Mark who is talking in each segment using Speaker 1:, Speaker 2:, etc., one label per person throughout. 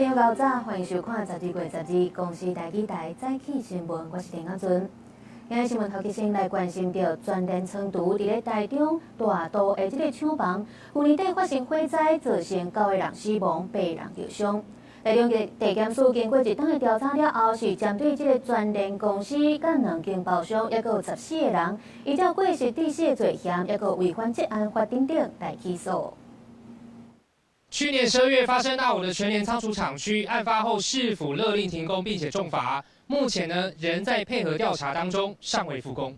Speaker 1: 朋友早早，欢迎收看12月12日公司台记台早起新闻，我是田雅纯。今日新闻头起先来关心到全联仓储伫咧台中大道的这个厂房，去年底发生火灾，造成9个人死亡，8人受伤。台中地检署经过一档的调查了后，是针对这个全联公司甲2间包商，还有14个人，依照过失致死的罪嫌，还有违反职安法等等来起诉。
Speaker 2: 去年12月发生大武的全联仓储厂区，案发后市府勒令停工，并且重罚。目前呢，仍在配合调查当中，尚未复工。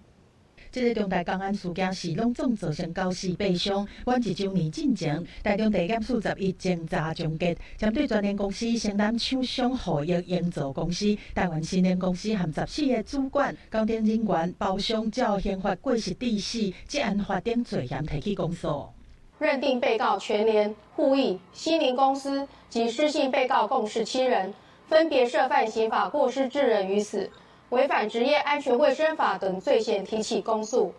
Speaker 3: 这个重大公安事件是拢总造成9死8伤。阮1周年进前，台中地检署11侦查终结，针对全联公司承担厂商获益营造公司、台湾新联公司和14个主管、工程人员、包商照宪法过失致死、职安法等罪嫌提起公诉。
Speaker 4: 认定被告全联、互益、新联公司及失信被告共17人，分别涉犯刑法过失致人于死、违反职业安全卫生法等罪嫌提起公诉。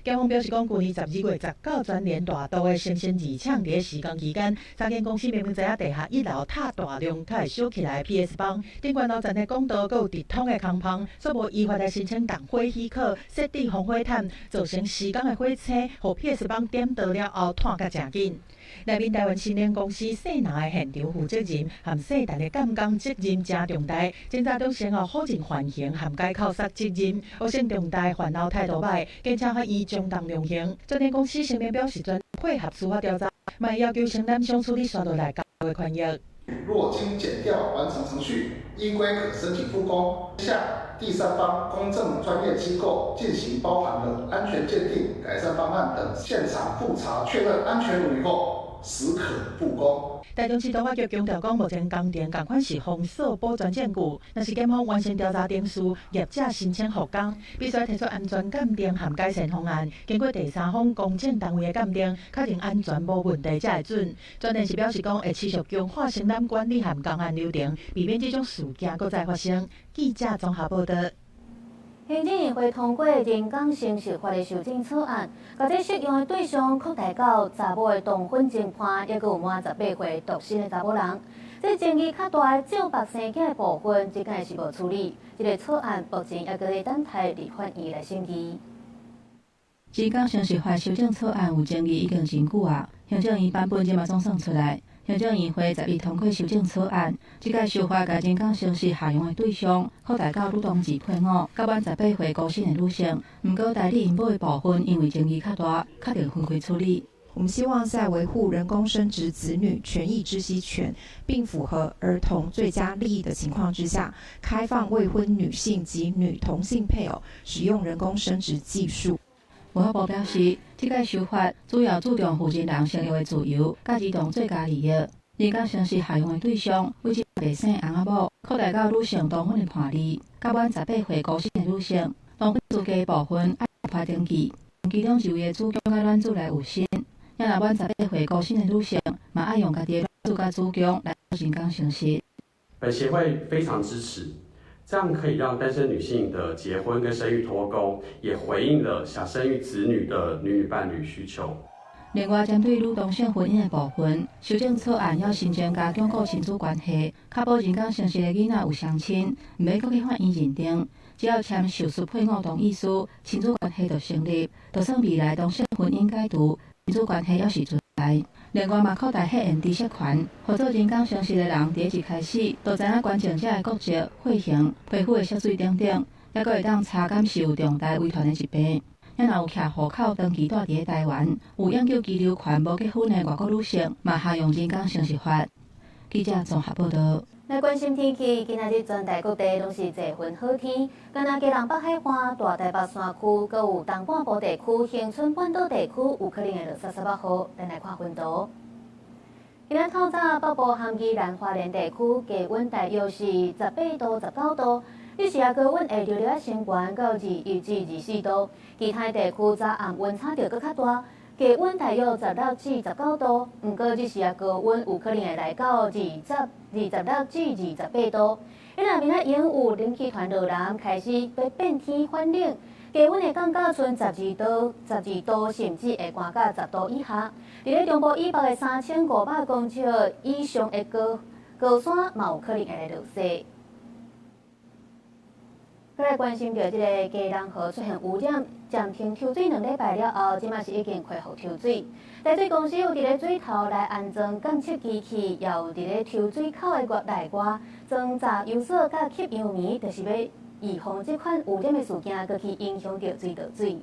Speaker 3: 检方表示讲，去年12月19，全联大道的生鲜二厂伫施工期间，3间公司明明知影地下1楼塔大量较会烧起来的 PS 棒，顶悬楼层的管道，佮有直通的空棚，所无依法来申请动火许可，设置防火毯，造成施工的火车，互 PS 棒点到了后，炭甲真紧。内面台湾新联公司细拿的现场负责人和细谈的监工责任真重大，侦查中先否认缓刑和解扣杀责任，恶性重大犯后态度歹，警察法院相当量刑。全联公司声明表示，专配合司法调查，嘛要求承担商处理刷落来交的权益。
Speaker 5: 若经检调完成程序，依规可申请复工。下第三方公正专业机构进行包含了安全鉴定、改善方案等现场复查确认安全如后，时可复工。
Speaker 3: 台中市督法局强调讲，目前工程同款是封锁保全证据，若是检方完成调查定数，业者申请复工，必须提出安全鉴定和改善方案，经过第三方公证单位的鉴定，确认安全无问题才会准。全联是表示讲，会持续强化承担管理和公安流程，避免这种事件再再发生。记者综合报道。
Speaker 1: 行政院会通过人工生殖法的修正草案，把这适用的对象扩大到查某的同婚前判，也有满18岁独身的查某人。这争议较大的少白生囝的部分，至今是无处理。这个草案目前还在等待立法院来审议。
Speaker 6: 人工生殖法修正草案有争议已经真久啊，行政院版本即马总算出来。行政院会12日通过修正草案，即届修法甲人工生殖下用的对象扩大到女同志配偶，甲满18岁孤身的女性。不过，代理孕母的部分因为争议较大，确定分开处理。
Speaker 7: 我们希望在维护人工生殖子女权益知悉权，并符合儿童最佳利益的情况之下，开放未婚女性及女同性配偶使用人工生殖技术。
Speaker 6: 文化部表示，这届修法主要注重负责人生育的自由，甲儿童最佳利益。人工生殖下用的对象，为即未生翁仔某，扩大到女性同婚的判例，甲满18岁孤身的女性，同婚资格的部分爱发登记，其中就业子宫甲卵子来有薪。也若满18岁孤身的女性，嘛爱用家己的卵子甲子宫来做人工生殖。
Speaker 8: 本协会非常支持。这样可以让单身女性的结婚跟生育脱钩，也回应了想生育子女的女伴侣需求。
Speaker 6: 另外，针对女同性婚姻的部分，修正草案要新增加强固亲子关系，确保人工生殖的囡仔有相亲，唔免搁去法院认定，只要签受诉配偶同意书，亲子关系就成立。就算未来同性婚姻解除，亲子关系也是存在。另外，嘛扩大血缘知识权，合作人工生殖的人，第一开始就知影关键者的国籍、血型、皮肤的色水等等，也会当查敢是有重大遗传的疾病。也若有徛户口登记住伫台湾，有永久居留权无结婚的外国女性，嘛适用人工生殖法。记者综合报道。
Speaker 1: 来关心天气，今仔日全台各地拢是侪份好天，敢若基隆北海岸、大台北山区，阁有东半部地区、恒春半岛地区有可能会落30八号。咱来看温度。今仔透早，北部含宜兰花莲地区低温大约是18度、19度，日时高温会略略升悬到21至24度，其他地区早暗温差就搁较大。低温大约16至19度，不过日时高温有可能会来到26至28度。若明仔延误冷气团落南，开始要变天反冷，低温会降到剩12度，甚至会降到10度以下。伫咧中部以北的3500公尺以上的高高山嘛有可能会来落雪。再来关心到这个基隆河出现污染，暂停抽水2礼拜了后，即马是已经恢复抽水。台水公司有伫咧水头来安装监测机器，也有伫咧抽水口的内外装炸油素甲吸油棉，就是要预防这款污染的事件，搁去影响到水道水。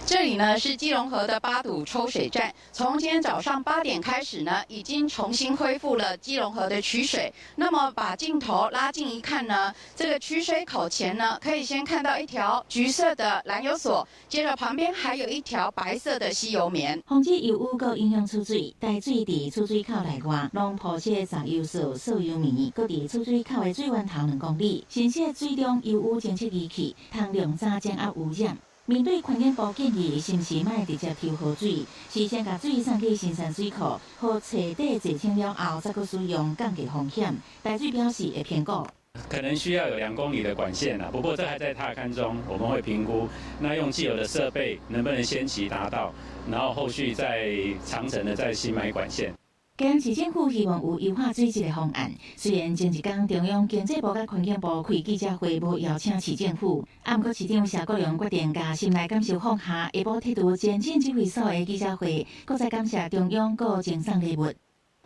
Speaker 9: 这里呢是基隆河的8堵抽水站，从今天早上8点开始呢，已经重新恢复了基隆河的取水。那么把镜头拉近一看呢，这个取水口前呢，可以先看到一条橘色的燃油锁，接着旁边还有一条白色的吸油棉。
Speaker 10: 防止油污佮影响出水，台水伫出水口内外，拢铺设杂油素、塑油棉，佮伫出水口的水源头2公里，新设水中油污监测机器，通量查掌握污染。面对环境部建议，是毋是莫直接抽河水，是先把水送去新山水库，好彻底洗清了后，再去使用，降低风险。台水表示会评估。
Speaker 11: 可能需要有2公里的管线不过这还在踏勘中，我们会评估。那用既有的设备能不能先期达到，然后后续再长程的再新买管线。
Speaker 10: 基隆市政府希望有优化水质的方案。虽然前一天中央经济部甲环境部开记者会，无邀请市政府，不过市长谢国良决定甲心内感受放下，下晡铁度前进指挥所的记者会，搁再感谢中央搁赠送礼物。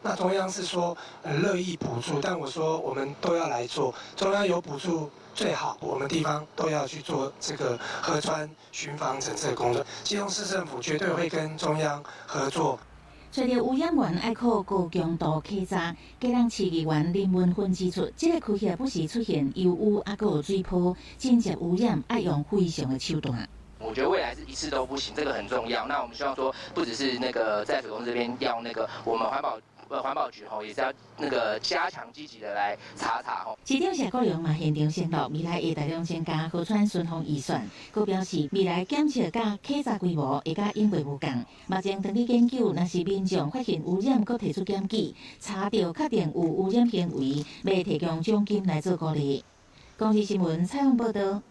Speaker 12: 那中央是说乐意补助，但我说我们都要来做，中央有补助最好，我们地方都要去做这个河川巡防整治工作。基隆市政府绝对会跟中央合作。
Speaker 10: 随着污染源爱靠高强度气闸，基隆市议员林文芬指出，这个区域不时出现油污，还有水泡，间接污染，爱用非常的手段。
Speaker 13: 我觉得未来是一次都不行，这个很重要。那我们希望说，不只是那个在水公司这边要那个我们环保局也是要那个加强积极的来查
Speaker 10: 市长谢国良嘛现场承诺，未来会大量增加河川巡防预算。佮表示，未来检测甲稽查规模会甲应过无共。目前长期研究，若是民众发现污染，佮提出检举，查到确定有污染行为，要提供奖金来做鼓励。公视新闻采访报道。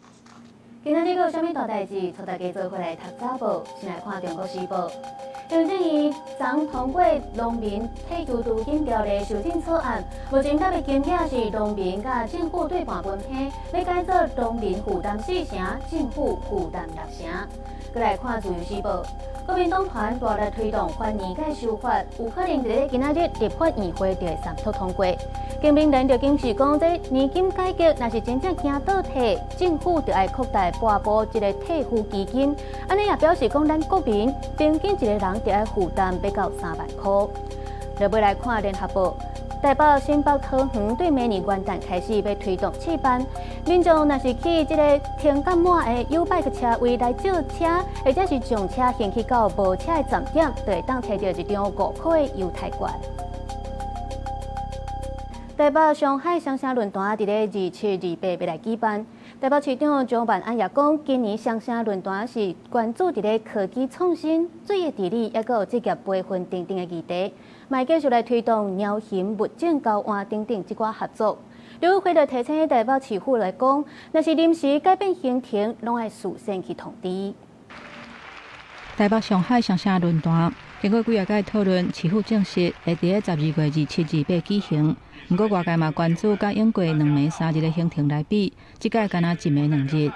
Speaker 1: 今仔日有啥物大代志？带大家做回来读早报，先来看《中国时报》。行政院昨通过农民退休拄金条例修正草案，目前特别金额是农民甲政府对半分批，要改做农民负担4成，政府负担6成。再来看《自由时报》。国民党团大力推动反移改修法，有可能在今仔日立法院会就会三读通过。经民联就警示讲，这年金改革若是真正行倒退，政府就要扩大拨补这个退付基金。安尼也表示讲，咱国民平均一个人就要负担要到3万块。就要来看《联合报》。台北新北桃园对明年元旦开始要推动试办，民众若是去这个停干满的U bike车位来借车，或者是将车行去到无车的站点，就会当摕到1张5块的优待券。台北上海双城论坛伫咧27、28要来举办。台北市长张万安也讲，今年双城论坛是关注伫咧科技创新、水的治理，也有职业培训等等的议题。卖继续来推动鸟禽物种交换等等即寡合作。刘委会就提醒台北市府来讲，若是临时改变行程，拢爱事先去通知。
Speaker 6: 台北上海双城论坛经过几个届讨论，市府证实会伫咧12月27、28举行。不过外界嘛关注，甲英过2暝3日的行程来比，即届敢若1暝2日。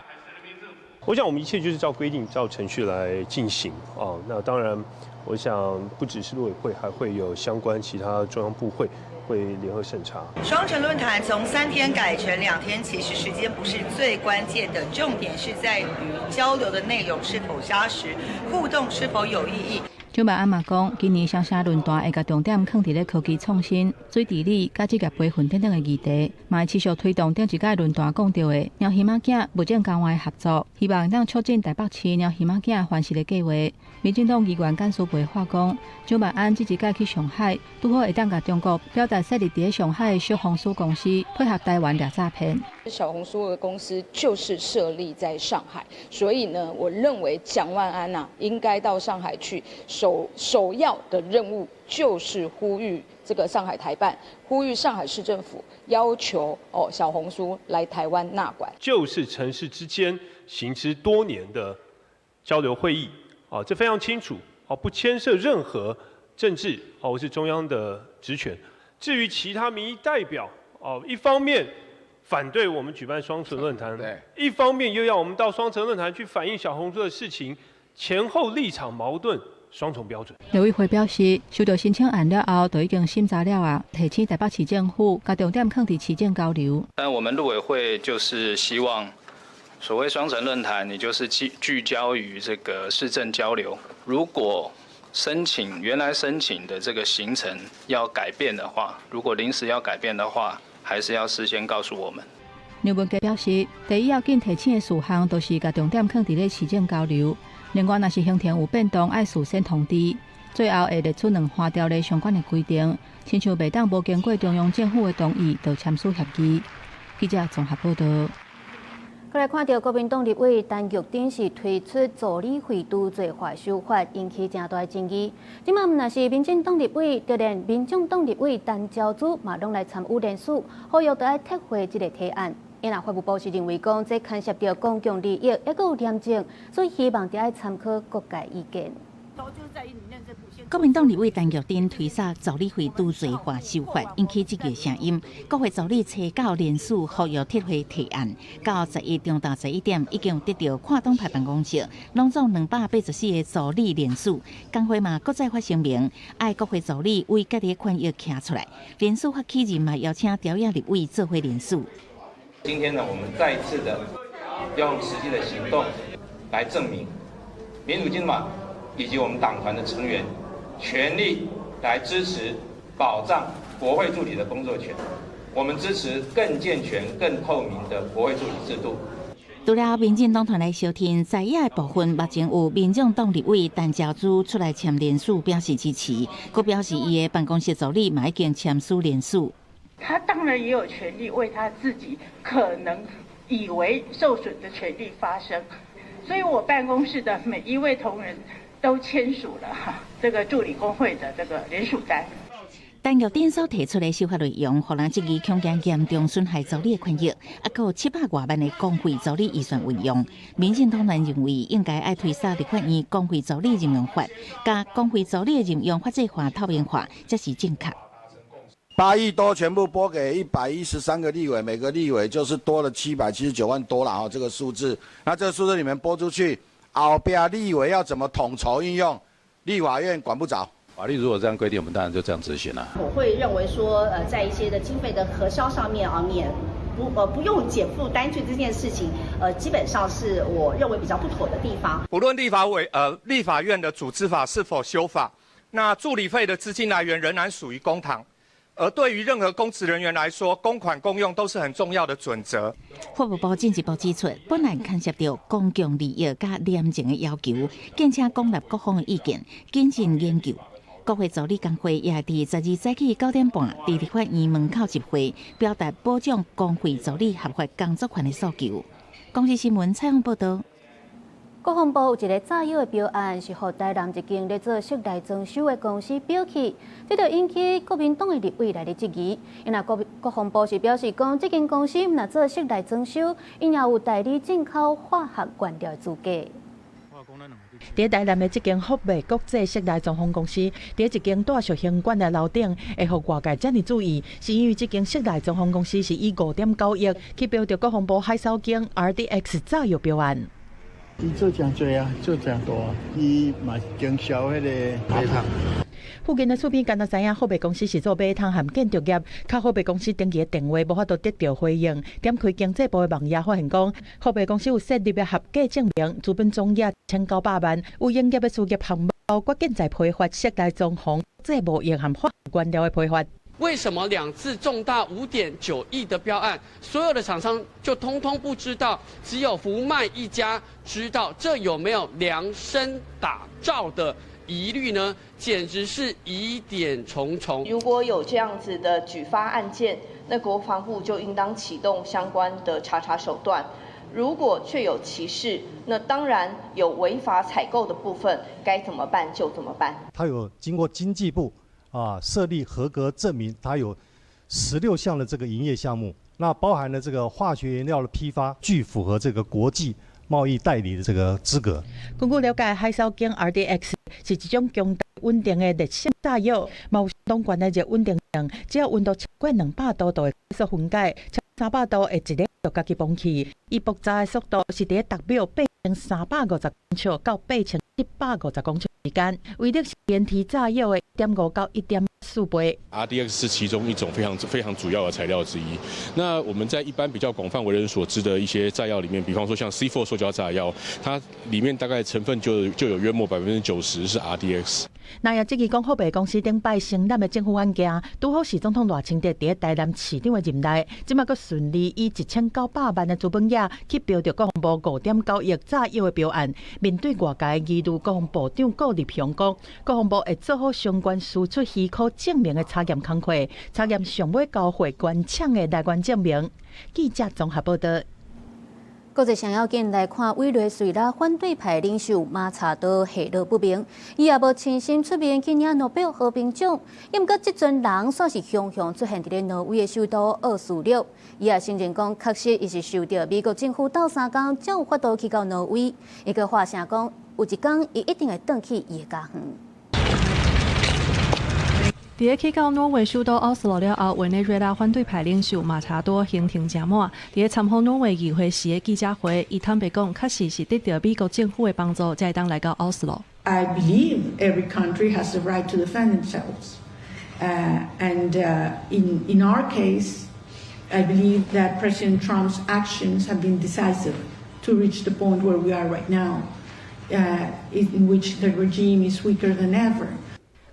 Speaker 14: 我想我们一切就是照规定、照程序来进行啊。那当然，我想不只是陆委会，还会有相关其他中央部会会联合审查。
Speaker 15: 双城论坛从3天改成2天，其实时间不是最关键的，重点是在于交流的内容是否扎实，互动是否有意义。
Speaker 6: 张万安嘛讲，今年双城论坛会甲重点放伫咧科技创新、水治理、甲职业培训等等的议题，嘛会持续推动顶一届论坛讲到的猫耳仔囝物种交换的合作，希望当促进台北市猫耳仔囝繁殖的计划。民进党议员简书培话讲，张万安这一届去上海，拄好会当甲中国表达设立伫咧上海的小红书公司，配合台湾抓诈骗。
Speaker 16: 小红书的公司就是设立在上海，所以呢，我认为蒋万安应该到上海去，首要的任务就是呼吁这个上海台办，呼吁上海市政府要求小红书来台湾纳管，
Speaker 14: 就是城市之间行之多年的交流会议啊，这非常清楚不牵涉任何政治或是中央的职权。至于其他民意代表，一方面反对我们举办双城论坛，一方面又要我们到双城论坛去反映小红书的事情，前后立场矛盾，双重标准。
Speaker 6: 陆委会表示，收到申请案了后，就已经审查了啊，提请台北市政府把重点放在市政交流。
Speaker 17: 但我们陆委会就是希望，所谓双城论坛，你就是聚焦于这个市政交流。如果原来申请的这个行程要改变的话，如果临时要改变的话，还是要事先告诉我们。
Speaker 6: 刘文杰表示，第一要紧提请的事项，都是把重点放在市政交流。另外，若是行程有变动，要事先通知。最后会列出2花条例相关的规定，亲像袂当无经过中央政府的同意就签署协议。记者综合报道。
Speaker 1: 过来看到国民党立委陈玉珍是推出助理费拄罪化修法，引起正大争议。今嘛若是民进党立委，就连民众党立委陈昭祖嘛拢来参与联署，呼吁要撤回这个提案。因为法务部是认为讲，这牵涉到公共利益，也佫有廉政，所以希望要参考各界意见。
Speaker 10: 国民党立委陈玉珍推杀助理费拄罪化修法，引起积极声音。国会助理初稿联署呼吁撤回提案。到11中昼11点，已经得到跨党派办公室拢总284个助理联署。工会嘛，搁再发声明，爱国会助理为家己的权益站出来。联署发起人嘛，邀请朝野立委做伙联署。
Speaker 18: 今天呢，我们再一次的用实际的行动来证明，民主进党以及我们党团的成员全力来支持保障国会助理的工作权。我们支持更健全、更透明的国会助理制度。
Speaker 10: 除了民进党团来收听，在野的部分目前有民众党立委陈昭祖出来签联署表示支持，佮表示伊的办公室助理嘛已经签署联署。
Speaker 19: 他当然也有权利为他自己可能以为受损的权利发声，所以我办公室的每一位同仁都签署了这个助理工会的这个联署单。
Speaker 10: 陈玉珍所提出的修法内容，互人质疑恐惊严重损害助理的权益，还有700多万的工会助理预算运用。民进党人认为应该爱推翻立法院工会助理任用法，甲工会助理的任用法制化、透明化，才是正确。
Speaker 20: 8亿多全部拨给113个立委，每个立委就是多了779万多了这个数字。那这个数字你们拨出去，后边立委要怎么统筹运用，立法院管不着。
Speaker 21: 法律如果这样规定，我们当然就这样执行了。
Speaker 22: 我会认为说，在一些的经费的核销上面不用减负担去这件事情，基本上是我认为比较不妥的地方。
Speaker 23: 不论立法院的组织法是否修法，那助理费的资金来源仍然属于公帑。而对于任何公职人员来说，公款公用都是很重要的准则。
Speaker 10: 法务部进一步指出，本来牵涉到公共利益加廉政的要求，敬请广纳各方的意见，谨慎研究。国会助理工会也在12早起9点半在立法院门口集会，表达保障工会助理合法工作权的诉求。公视新闻采访报道。
Speaker 1: 国防部有一个炸药的标案，是予台南一间咧做室内装修的公司标起，这就引起国民党的立委来咧质疑。因为国防部是表示讲，这间公司若做室内装修，因也有代理进口化学原料的资格。
Speaker 3: 在台南的这间福美国际室内装潢公司，在一间大小型馆的楼顶，会互外界这么注意，是因为这间室内装潢公司是以5.9亿去标着国防部海扫警 RDX 炸药标案。
Speaker 24: 伊做真多啊，做真大啊，伊嘛是经销迄个马桶。
Speaker 3: 附近的厝边敢若知影，福美公司是做马桶和建筑业，靠福美公司登记的电话无法度得到回应。点开经济部的网页发现讲，福美公司有设立的合格证明，资本总额1900万，有营业的事业项目包括建材批发、室内装潢、这贸易和化学原料的批发。
Speaker 25: 为什么2次重大5.9亿的标案，所有的厂商就通通不知道，只有福迈一家知道？这有没有量身打造的疑虑呢？简直是疑点重重。
Speaker 26: 如果有这样子的举发案件，那国防部就应当启动相关的查手段。如果确有其事，那当然有违法采购的部分，该怎么办就怎么办。
Speaker 27: 他有经过经济部设立合格证明，它有16项的这个营业项目，那包含了这个化学原料的批发，具符合这个国际贸易代理的这个资格。
Speaker 3: 根据了解，海扫警 RDX 是一种强大稳定的热性炸药，有相当悬的热稳定性，只要温度超过200度就会快速分解，超300度会一日就家己崩去。伊爆炸的速度是伫逐秒8350公尺到8750公尺之间，威力是TNT炸药的1.5到1.4倍。
Speaker 2: RDX 是其中一种非常主要的材料之一。那我们在一般比较广泛为人所知的一些炸药里面，比方说像 C4 塑胶炸药，它里面大概成分就有约莫90%是 RDX。
Speaker 3: 那也即个讲，后备公司顶摆成立的政府案件，拄好是总统赖清德伫台南市长的任内，即马佫顺利以1900万的资本额去标着国防部5.9亿炸药的标案。面对外界议论，国防部长顾立雄讲，国防部会做好相关输出许可证明的查验工作，查验尚未交回原厂的来源证明。记者综合报道。
Speaker 1: 国际上要紧来看委内瑞拉反对派领袖马查多下落不明，伊也无亲身出面去领诺贝尔和平奖。毋过，即阵人算是雄雄出现伫咧挪威的首都奥斯陆。伊也承认讲，确实伊是受到美国政府斗3天才有法度去到挪威。伊个话声讲，有一天伊一定会转去伊的家乡。
Speaker 4: 伫咧去到挪威首都奥斯陆了后，委内瑞拉反对派领袖马查多行程真满。伫咧参访挪威议会时的记者会，伊坦白讲，确实是得到美国政府的帮助，才会当来到奥斯陆。
Speaker 5: I believe every country has the right to defend themselves, and in our case, I believe that President Trump's actions have been decisive to reach the point where we are right now, in which the regime is weaker than ever.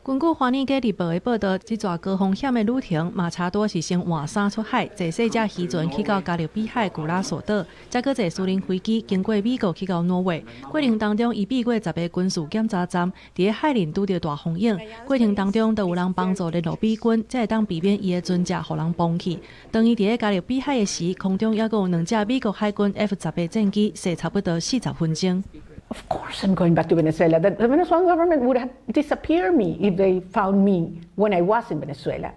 Speaker 4: 根据华尔街日报的报道，这座高风险的旅程，马查多是先换衫出海，坐细只渔船去到加勒比海古拉索岛，再搁坐私人飞机经过美国去到挪威。过程当中，伊避过10个军事检查站，伫咧海面拄到大风影。过程当中，都有人帮助联络美军，才会当避免伊的船只互人崩去。当伊伫咧加勒比海的时，空中还有2只美国海军 F-18战机，驶差不多40分钟。
Speaker 7: Of course I'm going back to Venezuela. The Venezuelan government would have disappeared me if they found me when I was in Venezuela.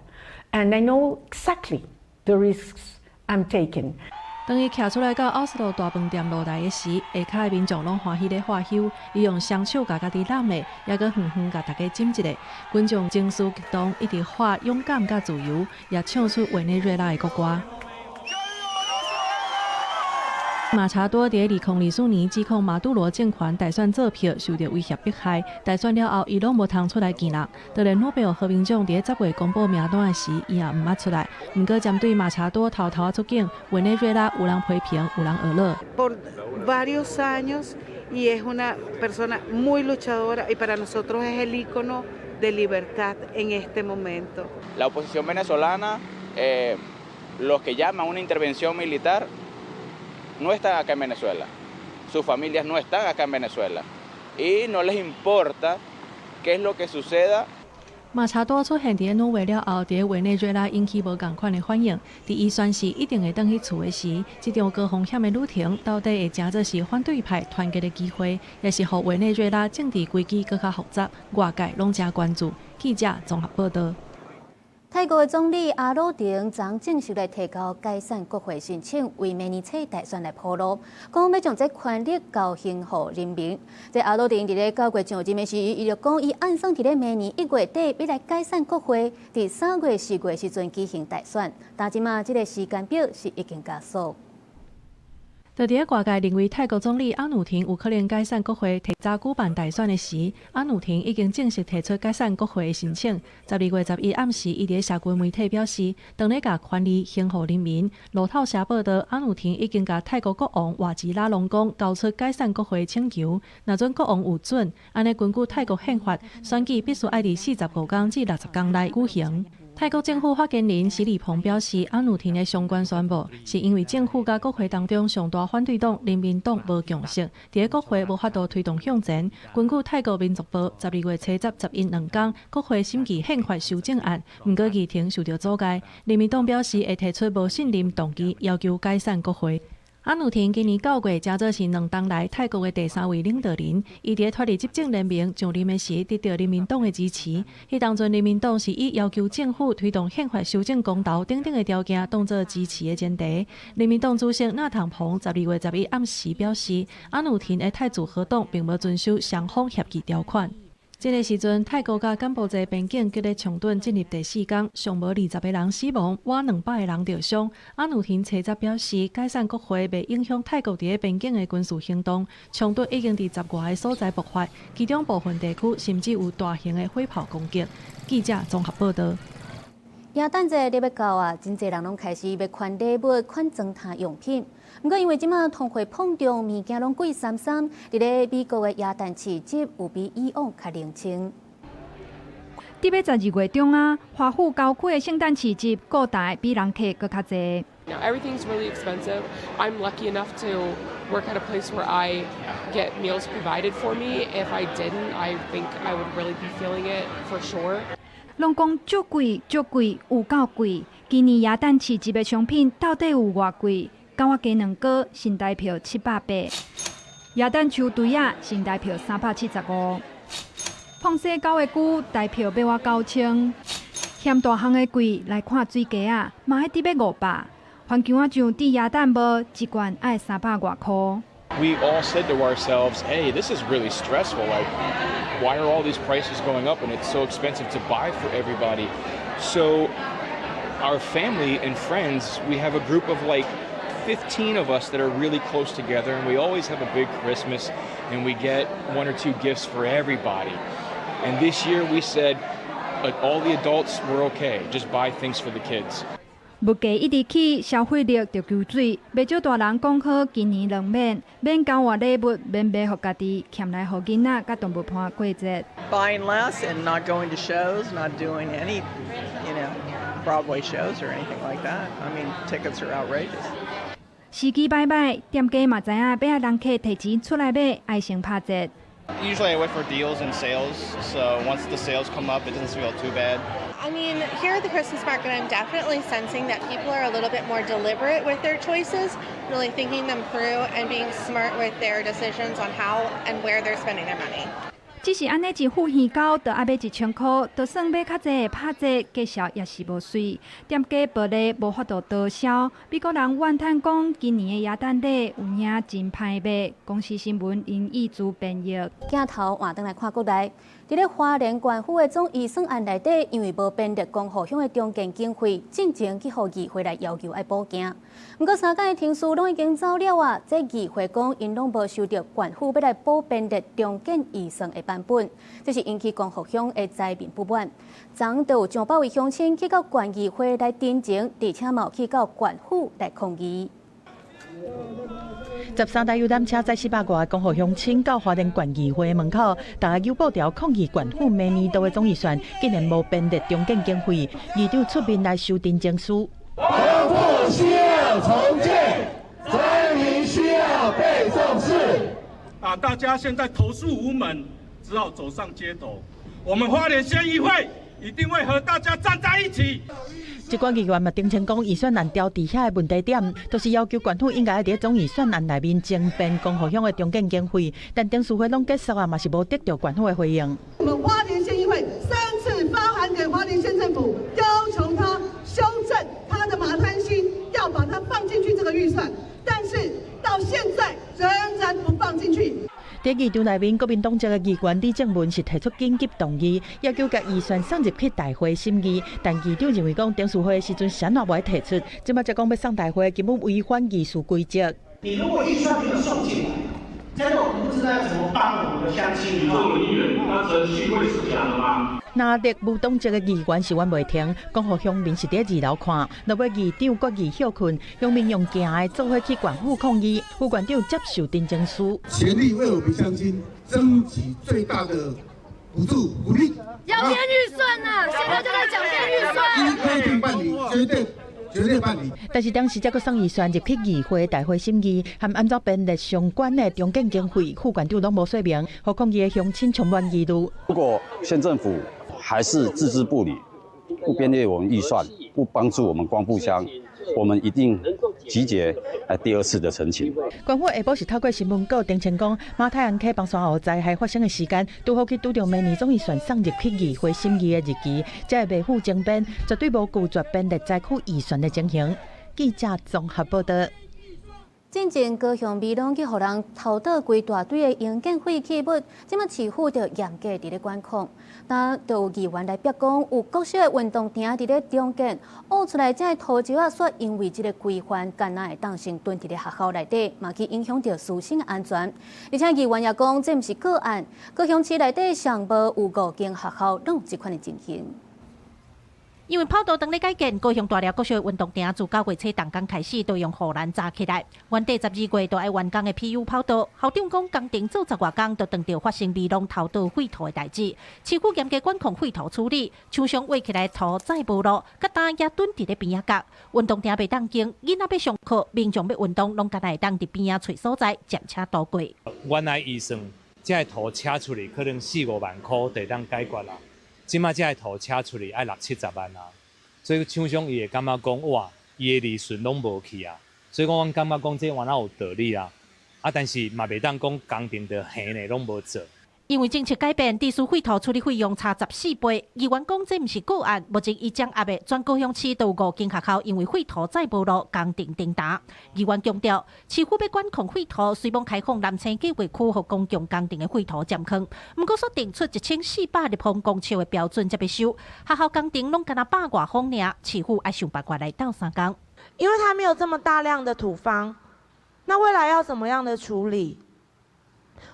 Speaker 7: And I know exactly the risks I'm taking.
Speaker 4: 当伊徛出来到奥斯陆大饭店落台的时，下骹的民众拢欢喜咧喝酒，伊用双手甲家己揽的，也搁远远甲大家斟一个。群众情绪激动，一直喊勇敢甲自由，也唱出委内瑞拉的国歌。马查多伫2004年指控马杜罗政权大选作票受到威胁迫害，大选了后伊拢无通出来见人。当然，诺贝尔和平奖伫10月公布名单的时，伊也毋捌出来。毋过，针对马查多偷偷出境，委内瑞拉有人批评，有人恶乐。
Speaker 8: Por varios años y es una persona muy luchadora y para nosotros es el ícono de libertad en este momento.
Speaker 9: La oposición venezolana, los que llaman una intervención militar. No están acá en Venezuela, sus familias no están acá en Venezuela y no les importa qué es lo que suceda.
Speaker 4: 马查多出现伫挪威了后，伫委内瑞拉引起无共款的反应。伫伊宣誓一定会返去厝的时，这场高风险的旅程到底会真做是反对派团结的机会，也是互委内瑞拉政治危机更较复杂，外界拢真关注。记者综合报道。
Speaker 1: 泰国的总理阿努廷昨正式来提交解散国会申请，为明年初大选来铺路，讲要将这权力交还予人民。这阿努廷伫咧9月上任的时，伊就讲伊按算伫咧明年1月底要来解散国会，伫3月、4月时阵举行大选。但即马这个时间表是已经加速。
Speaker 4: 就伫外界认为泰国总理阿努廷有可能解散国会、提早举办大选的时，阿努廷已经正式提出解散国会的申请。12月11暗时，伊伫社群媒体表示，当咧甲权力还予人民。路透社报道，阿努廷已经甲泰国国王瓦吉拉隆功交出解散国会请求。若准国王有准，安尼根据泰国宪法，选举必须爱伫45天至60天内举行。泰国政府发言人史里蓬表示，阿努廷的相关宣布是因为政府甲国会当中上大反对党人民党无共识，伫国会无法度推动向前。根据泰国民族报，12月初10因2天，国会审议宪法修正案，毋过议程受到阻碍。人民党表示会提出无信任动机，要求解散国会。阿努廷今年9月，正做是2冬来泰国的第3位领导人。伊伫脱离执政联盟上任的时，得到人民党的支持。迄当阵，人民党是以要求政府推动宪法修正公投等等的条件当作支持的前提。人民党主席纳唐鹏12月11暗时表示，阿努廷的泰祖合党并无遵守双方协议条款。这个时阵，泰国甲柬埔寨边境激烈冲突进入第4天，尚无20个人死亡，活200个人受伤。阿努廷车则表示，解散国会未影响泰国伫边境的军事行动，冲突已经伫10外个所在爆发，其中部分地区甚至有大型的火炮攻击。记者综合报道。
Speaker 1: 耶诞节礼要到啊，真侪人拢开始要款礼物、款装饰用品。不过因为即马通货膨胀，物件拢贵三三，伫咧美国的耶诞市集有比以往较冷清。
Speaker 11: 伫要12月中啊，华府郊区的圣诞市集顾台比人客搁较侪。
Speaker 12: Now everything's really expensive. I'm lucky enough to work at a place where I get meals provided for me. If I didn't, I think I would really be feeling it for sure.
Speaker 11: 拢讲足贵，有够贵。今年耶诞市集的商品到底有偌贵？高我鸡两个新台票780，耶诞树堆啊新台票375，碰西狗的菇台票要我9000，嫌大项的贵来看水鸡啊，嘛迄伫要500，番茄啊酱伫耶诞无一罐爱300外块。
Speaker 13: We all said to ourselves, "Hey, this is really stressful. Like, why are all these prices going up and it's so expensive to buy for everybody?" So, our family and friends, we have a group of like 15 of us that are really close together, and we always have a big Christmas, and we get 1 or 2 gifts for everybody. And this year we said, all the adults were okay, just buy things for the kids.
Speaker 11: 物价一直起，消费力就求水。袂少大人讲好，今年免交换礼物，免买互家己，欠来互囡仔甲动物伴过节。
Speaker 14: Buying less and not going to shows, not doing any, Broadway shows or anything like that. I mean, tickets are outrageous.
Speaker 11: 时机歹歹，店家嘛知影要让人客提钱出来买，爱先拍折。
Speaker 15: Usually I wait for deals and sales, so once the sales come up, it doesn't feel too bad.
Speaker 16: I mean, here at the Christmas market, I'm definitely sensing that people are a little bit more deliberate with their choices, really thinking them through and being smart with their decisions on how and where they're spending their money.
Speaker 11: 只是安尼一副耳膏，就要买1000块，就算买较济拍折，价销也是无水。店家薄利无法度多销，美国人怨叹讲，今年的耶诞礼有影真歹卖。公司新闻因意自编译。
Speaker 1: 镜头换转来看国内，伫咧花莲县府的总预算案内底，因为无编列公户乡的中建经费，进前去互议会来要求爱补件。不过3间的庭事拢已经走了啊，这议会讲因拢无收到县府要来补编列中建预算的版本，这是引起公户乡的灾民不满。昨就有上百位乡亲去到县议会来陈情，而且嘛有去到县府来抗议。
Speaker 3: 13台游览车载400外公户乡亲到花莲县议会门口，大家有布条抗议县府明年度的总预算竟然无编列中建经费，议长出面来收陈情书。
Speaker 17: 公户需要重建，灾民需要被重视。
Speaker 28: 大家现在投诉无门，只好走上街头。我们花莲县议会一定会和大家站在一起。
Speaker 3: 即寡议员嘛澄清讲，预算案调底下的问题点，就是要求县府应该伫总预算案内面增编公户乡的中建经费，但董事会拢结束啊，嘛是无得到县府的回应。
Speaker 29: 我们花莲县议会3次发函给花莲县政府，要求他修正他的马滩溪，要把它放进去这个预算，但是到现在仍然不放进去。
Speaker 3: 在议场内面，国民党籍的议员李正文是提出紧急动议，要求将预算送入去大会审议。但议长认为讲，董事会的时阵啥也未提出，即马才讲要送大会，根本违反议事规则。
Speaker 17: 你如果预算没有送进来，这个我们不知道要怎么帮我们的乡亲。作为议员，那程序会是这样的吗？
Speaker 3: 那立无党籍的议员是冤袂停，公户乡民是伫2楼看，落尾议长国议休困，乡民用行的做伙去县府抗议，副县长接受陈情书，
Speaker 17: 全力为我们乡亲争取最大的补助福利。
Speaker 30: 要编预算呐，现在就在讲编预算。
Speaker 17: 一定办理，绝对办理。
Speaker 3: 但是当时才阁送预算入去议会大会审议，含按照编列相关的中建经费，副县长拢无说明，何况伊的乡亲充满疑虑。
Speaker 31: 如果县政府还是置之不理，不编列我们预算，不帮助我们光复乡，我们一定集结第2次的陈情。
Speaker 3: 县府下晡是透过新闻稿澄清讲，马太安溪帮山后灾害发生的时间，拄好去拄到明年总预算送入去议会审议的日期，才会袂负争辩，绝对无拒绝编列灾区预算的情形。记者综合报道。
Speaker 1: 进前高雄美浓去互人偷倒规大堆的营建废弃物，即马市府就严格伫咧管控。但就有议员来逼讲，有各式的运动亭伫咧中间，挖出来这个土石啊，煞因为这个规范，敢若会当成蹲伫咧学校内底，嘛去影响到师生的安全。而且议员也讲，这毋是个案，高雄市内底上无有5间学校拢有这款的情形。
Speaker 6: 因为跑道当咧改建，高雄大寮各项运动场自9月初动工开始，都用护栏扎起来。原地12月都爱完工的 PU 跑道，校长讲工程做10外工，就当着发生美浓偷倒废土的代志。市府严格管控废土处理，厂商挖起来土再无路，甲担也蹲伫咧边仔角。运动场袂当经，囡仔要上课，民众要运动，拢敢会当伫边仔找所在接车渡过。
Speaker 10: 原来预算这个土车出去可能4、5万块就当解决啦。即马这个土车出去爱60、70万啊，所以厂商伊会感觉讲哇，伊的利润拢无去啊，所以讲阮感觉讲这原来有道理啊，但是嘛袂当讲工程的闲的拢无做。
Speaker 6: 因为政策改变，地属废土处理费用差14倍。议员讲这毋是个案，目前已将压的全高雄市都有5间学校因为废土再无路，工程停打。议员强调，市府要管控废土，虽望开放南青计划区和公共工程的废土占坑，不过说定出1400立方公尺的标准才要收。学校工程拢干那100外方尔，市府爱想办法来斗3工。
Speaker 18: 因为它没有这么大量的土方，那未来要怎么样的处理？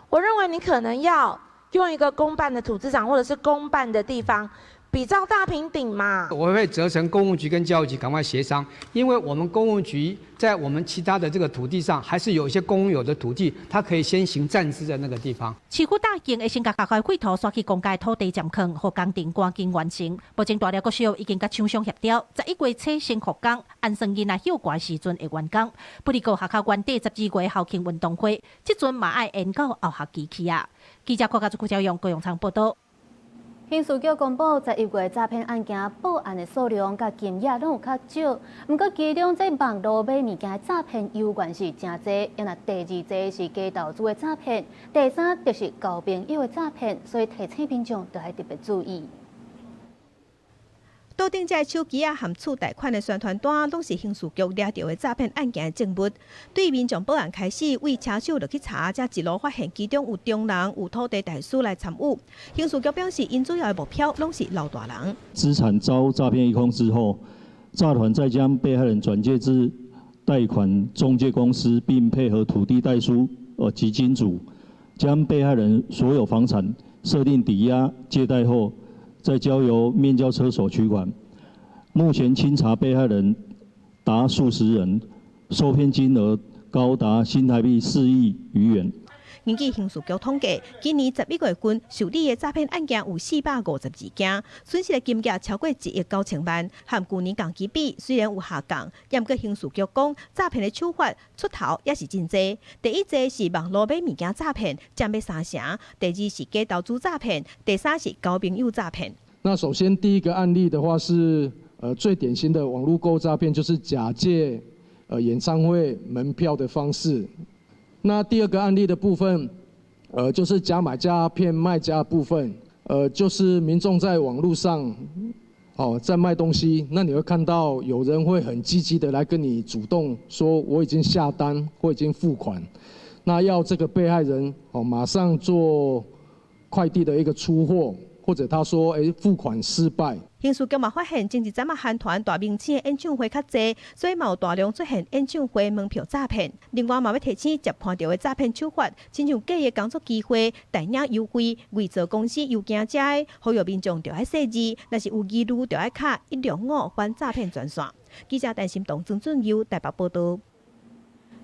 Speaker 18: 我认为你可能要用一个公办的土资长或者是公办的地方比照大坪顶嘛。
Speaker 19: 我会责成公务局跟教育局赶快协商，因为我们公务局在我们其他的这个土地上还是有一些公有的土地，它可以先行暂置在那个地方。
Speaker 6: 市府大型会先甲学校废土刷去公家土地占坑，和工程赶紧完成。目前大寮国小已经甲厂商协调，11月初先复工，按算囡仔休寒时阵会完工。不离个学校原地12月校庆运动会，即阵嘛爱延到后学期去啊。记者郭家祖、赵阳、高永昌报道。
Speaker 1: 刑事局公布11月诈骗案件报案的数量甲金额拢有较少，不过其中这网络买物件的诈骗有关是真侪，因为第2侪是假投资的诈骗，第3就是交朋友的诈骗，所以提醒民众都要特别注意。
Speaker 20: 倒顶这手机含储贷款的宣传单，拢是刑事局抓到的诈骗案件的证物。对民众报案开始，为车手落去查，才一路发现其中有中人、有土地大师来参与。刑事局表示，因主要的目标拢是老大人。
Speaker 21: 资产遭诈骗一空之后，诈团再将被害人转介至贷款中介公司，并配合土地代书及金主，将被害人所有房产设定抵押借贷后，再交由面交车手取款。目前清查被害人达数十人，受骗金额高达新台币4亿余元。
Speaker 20: 根据刑事局统计，今年11月份受理的诈骗案件有452件，损失的金额超过1亿9千万，和去年同期比虽然有下降，但个刑事局讲诈骗的手法出头也是真多。第一则是网络买物件诈骗，占要3成；第2是假投资诈骗；第3是交朋友诈骗。
Speaker 22: 那首先第一个案例的话是最典型的网络购物诈骗，就是假借演唱会门票的方式。那第二个案例的部分，就是假买家骗卖家的部分，就是民众在网络上，在卖东西，那你会看到有人会很积极的来跟你主动说我已经下单或已经付款，那要这个被害人马上做快递的一个出货。或者他说，付款失败。
Speaker 20: 刑事局嘛发现，前一阵韩团大明星的演唱会较济，所以嘛有大量出现演唱会门票诈骗。另外嘛要提醒接看到的诈骗手法，亲像假的工作机会、代领优惠、伪造公司邮件者的，呼吁民众就要细致，若是有疑虑就要卡165反诈骗专线。记者陈心东、曾俊佑台北报道。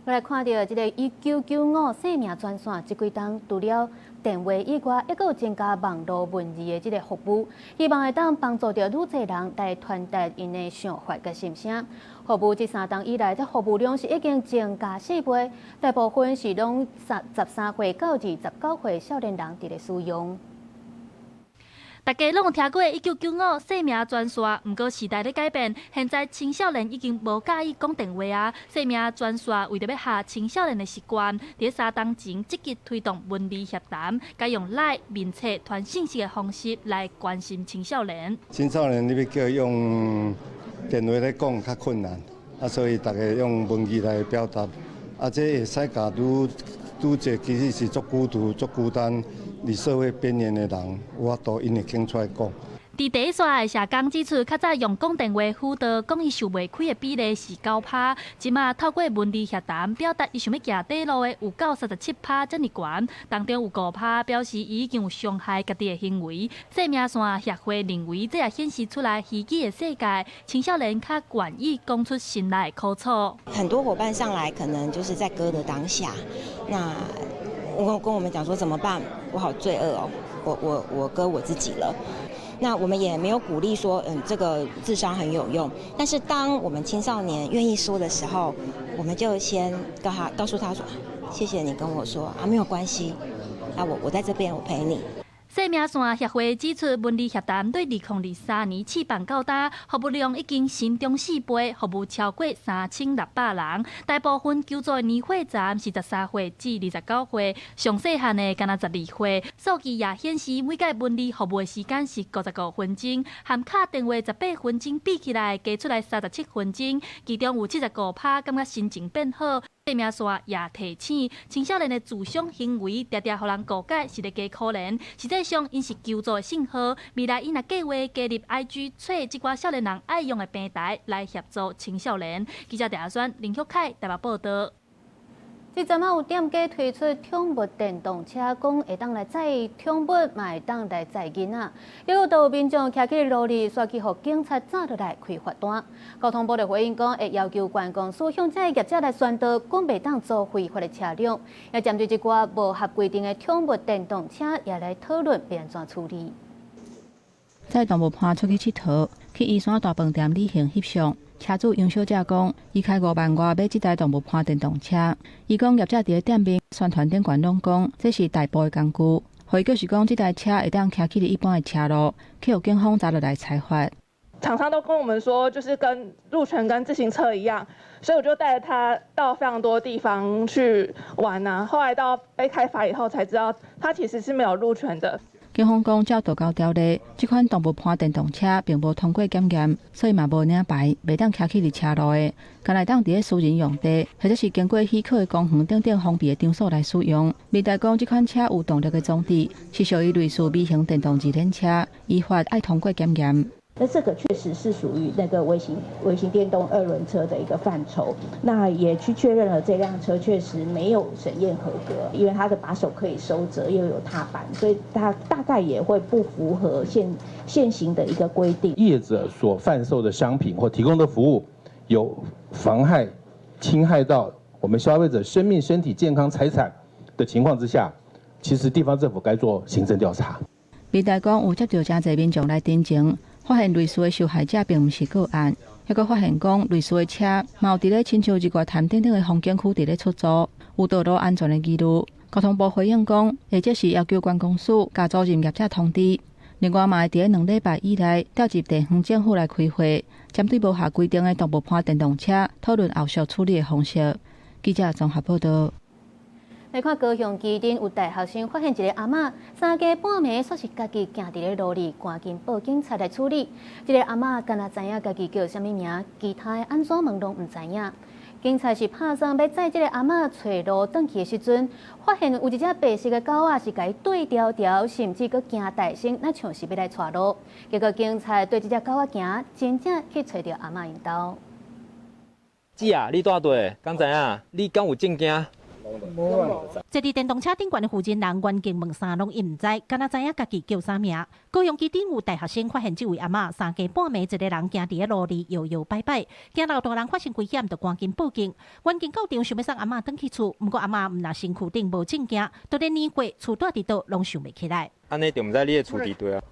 Speaker 1: 我来看到这个1995生命专线，这几天除了电话以外，还有增加网络文字的这个服务，希望会当帮助到愈侪人来传达因的想法甲心声。服务这3天以来，这服务量是已经增加4倍，大部分是拢13岁到29岁少年人伫咧使用。
Speaker 23: 大家拢有听过1995生命专线，不过时代咧改变，现在青少年已经无介意讲电话啊。生命专线为着要下青少年的习惯，伫3天前积极推动文字协谈，改用赖、面册传信息的方式来关心青少年。
Speaker 24: 青少年你要叫用电话来讲较困难，所以大家用文字来表达
Speaker 2: 啊，这会使甲拄者其实是足孤单，离社会边缘的人，有法度因会肯出来讲。
Speaker 23: 伫第一线的社工指出，较早用讲电话辅导讲伊受袂开的比例是9%，即马透过文字协谈表达伊想要行底路的有到37%遮尔悬，当中有5%表示伊已经有伤害家己的行为。生命线协会认为，这也显示出来虚拟的世界，青少年较愿意讲出心内的苦楚。
Speaker 4: 很多伙伴上来，可能就是在歌的当下，那跟我们讲说怎么办？我好罪恶哦，我割我自己了。那我们也没有鼓励说，这个自伤很有用。但是当我们青少年愿意说的时候，我们就先告诉他说，谢谢你跟我说啊，没有关系，啊我在这边，我陪你。
Speaker 23: 生命线协会指出，文字协谈对2023年试办到今，服务量已经新中4倍，服务超过3600人。大部分求助的年岁层是13岁至29岁，上细汉的敢若12岁。数据也显示，每届文字服务的时间是55分钟，和敲电话18分钟比起来，加出来37分钟，其中有75%感觉心情变好。生命线也提醒，青少年的自伤行为常常互人误解是咧加可怜，实际上因是求助的信号。未来因若计划加入 IG 找即寡少年人爱用的平台来协助青少年。记者陈选林旭凯台北报道。
Speaker 1: 即阵有店家推出宠物电动车，讲会当来载宠物，嘛会当来载囡仔。又有道民众徛起路里，刷去互警察抓落来开罚单。交通部的回应讲，会要求关公司向这业者来宣导，讲袂当租非法的车辆。也针对一寡无合规定的宠物电动车，也来讨论要安怎处理。
Speaker 5: 载动物伴出去佚佗，去宜山大饭店旅行翕相。车主杨小姐讲，伊开5万外买这台动物伴电动车。伊讲业者伫店面宣传顶管拢讲，这是代步的工具。回就是讲，这台车会当开起哩一般的车路，去互警方抓落来裁罚。
Speaker 7: 厂商都跟我们说，就是跟路权跟自行车一样，所以我就带着他到非常多地方去玩啊。后来到被开罚以后，才知道他其实是没有路权的。
Speaker 5: 警方讲，照道交条例，这款动物伴电动车并无通过检验，所以嘛无领牌，袂当开起伫车路的，敢来当伫咧私人用地，或者是经过许可的公园等等封闭的场所来使用。未代讲，这款车有动力的装置，是属于类似微型电动自行车，依法爱通过检验。
Speaker 8: 那这个确实是属于那个微型电动2轮车的一个范畴，那也去确认了这辆车确实没有审验合格，因为它的把手可以收折，又有踏板，所以它大概也会不符合现行的一个规定。
Speaker 9: 业者所贩售的商品或提供的服务有妨害、侵害到我们消费者生命、身体健康、财产的情况之下，其实地方政府该做行政调查。
Speaker 5: 未代讲有接到真侪民众来တင်情。发现类似的受害者并不是个案，还佫发现讲类似的车嘛有伫咧亲像日月潭等等的风景区伫咧出租，有道路安全的记录。交通部回应讲，或者是要求关公司甲租赁业者通知。另外嘛会伫咧2礼拜以内调集地方政府来开会，针对无合规定的动物伴电动车讨论后续处理的方式。记者综合报道。来看高雄基镇有大学生发现一个阿嬷3更半暝，说是家己行伫咧路里，赶紧报警察来处理。这个阿嬷敢若知影家己叫啥物名，其他的安怎问拢唔知影。警察是拍算要载这个阿嬷找路转去的时阵，发现有一只白色的狗仔是甲伊对调调，甚至佫惊大声，那像是要来带路。结果警察对这只狗仔行，真正去找到阿嬷因兜。
Speaker 12: 姐啊，你带队，敢知影？你敢有证件？
Speaker 6: 坐伫电动车顶悬的负责人袁景问啥拢伊唔知，敢若知影家己叫啥名。高雄基顶有大学生发现这位阿嬷3更半暝一个人行伫咧路里摇摇摆摆，惊到大人发生危险，就赶紧报警。袁景到场想要送阿嬷转去厝，不过阿嬷唔若身躯顶无证件，都咧年过厝住伫倒拢想袂起来。
Speaker 12: 安尼就唔知你的厝伫对啊，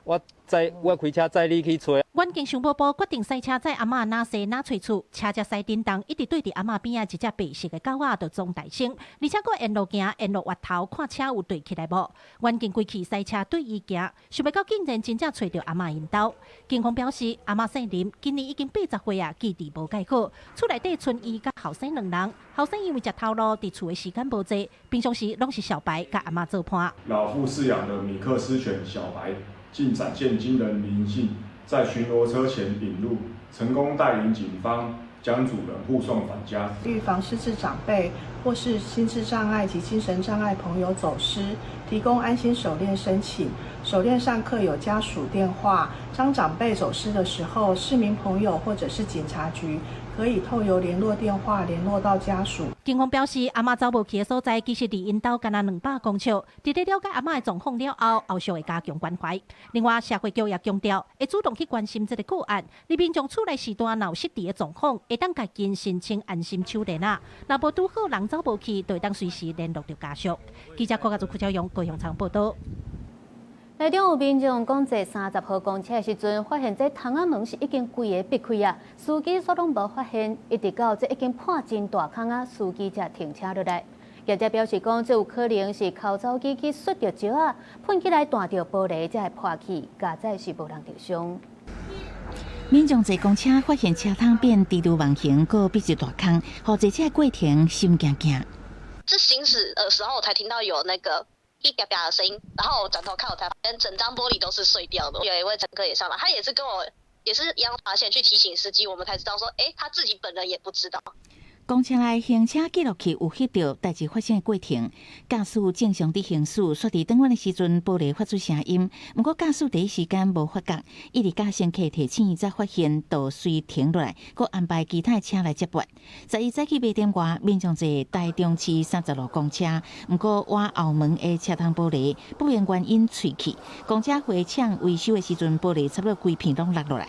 Speaker 12: 我开车载你去找。
Speaker 6: 阮经常报决定塞车载阿嬷哪西哪找厝，车只驶叮当，一直对伫阿嬷边仔一只白色的狗仔，就装大声，而且佫沿路行，沿路滑头看车有对起来无。阮经规气塞车对伊行，想袂到竟然真正找到阿嬷因兜。警方表示，阿嬷姓林，今年已经80岁啊，记忆无改好。厝内底剩伊甲后生2人，后生因为食头路，伫厝的时间无济，平常时拢是小白甲阿嬷做伴。
Speaker 24: 老父饲养的米克斯犬小白，竟展现惊人灵性。在巡逻车前引路，成功带领警方将主人护送返家。
Speaker 11: 预防失智长辈或是心智障碍及精神障碍朋友走失，提供安心手链申请。手链上刻有家属电话，当长辈走失的时候，市民朋友或者是警察局可以透由联络电话联络到家属。
Speaker 6: 警方表示，阿嬷走无去的所在，其实离因兜敢若200公尺。在了解阿嬷的状况了后，后续会加强关怀。另外，社会局也强调，会主动去关心这个个案。你平常厝内时段若有失智的状况，会当家己申请安心手链啊。若无拄好人走无去，就会当随时联络到家属。记者郭家祖、邱朝阳、高雄场报道。
Speaker 1: 内中有民众讲，坐30号公车的时阵，发现这窗仔门是已经规个闭开啊，司机煞拢无发现，一直到这已经破真大坑啊，司机才停车落来。业者表示讲，这有可能是口罩机去摔着石啊，喷起来弹着玻璃才会破去，加载是无人受伤。
Speaker 13: 民众坐公车发现车窗变低度网形，搁闭一大坑，好坐车过程心惊惊。
Speaker 14: 是行驶的时候才听到有那个一啪啪的声音，然后我转头看，我才发现整张玻璃都是碎掉的。有一位乘客也上来，他也是跟我也是一样发现，去提醒司机，我们才知道说，他自己本人也不知道。
Speaker 13: 公车内行车记录器有翕到代志发生的过程，驾驶正常伫行驶，煞伫转弯的时阵，玻璃发出声音。不过驾驶第一时间无发觉，一直甲乘客提醒才发现倒随停落来，佮安排其他车来接驳。11早起8点外，民众坐台中市30路公车，不过挖后门的车窗玻璃不明原因碎去，公车回厂维修的时阵，玻璃差不多规片拢落落来。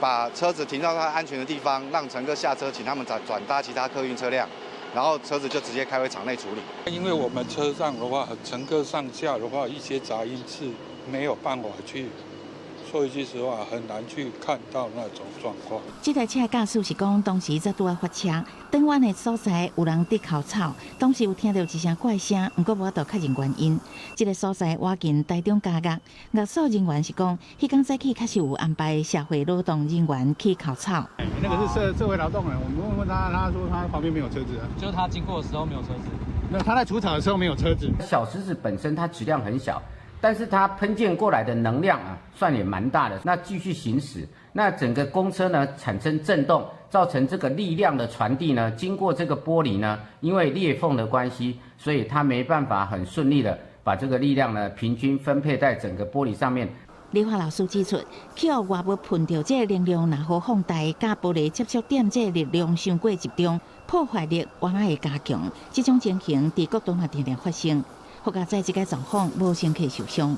Speaker 15: 把车子停到它安全的地方，让乘客下车，请他们转搭其他客运车辆，然后车子就直接开回场内处理。
Speaker 16: 因为我们车上的话，乘客上下的话，一些杂音是没有办法去，说一句实话，很难去看到那种状况。
Speaker 13: 这台车的驾驶是讲，当时才拄啊发车，转弯的所在有人伫口吵，当时有听到一声怪声，不过无法度确认原因。这个所在挖近台中加乐，乐所人员是讲，迄天早起确实有安排社会劳动人员去口吵。
Speaker 31: 那个是社会劳动人，我们问他，他说他旁边没有车子啊，
Speaker 25: 就是他经过的时候没有车子。
Speaker 31: 那他在除草的时候没有车子。
Speaker 26: 小石子本身它质量很小。但是它喷溅过来的能量啊，算也蛮大的。那继续行驶，那整个公车呢产生震动，造成这个力量的传递呢，经过这个玻璃呢，因为裂缝的关系，所以它没办法很顺利的把这个力量呢平均分配在整个玻璃上面。
Speaker 13: 理化老师指出，气候外物喷到这个能量，若好放大，甲玻璃接触点这个力量伤过集中，破坏力往往会加强。这种情形在各地嘛常常发生。好加在这个状况，无乘客受伤。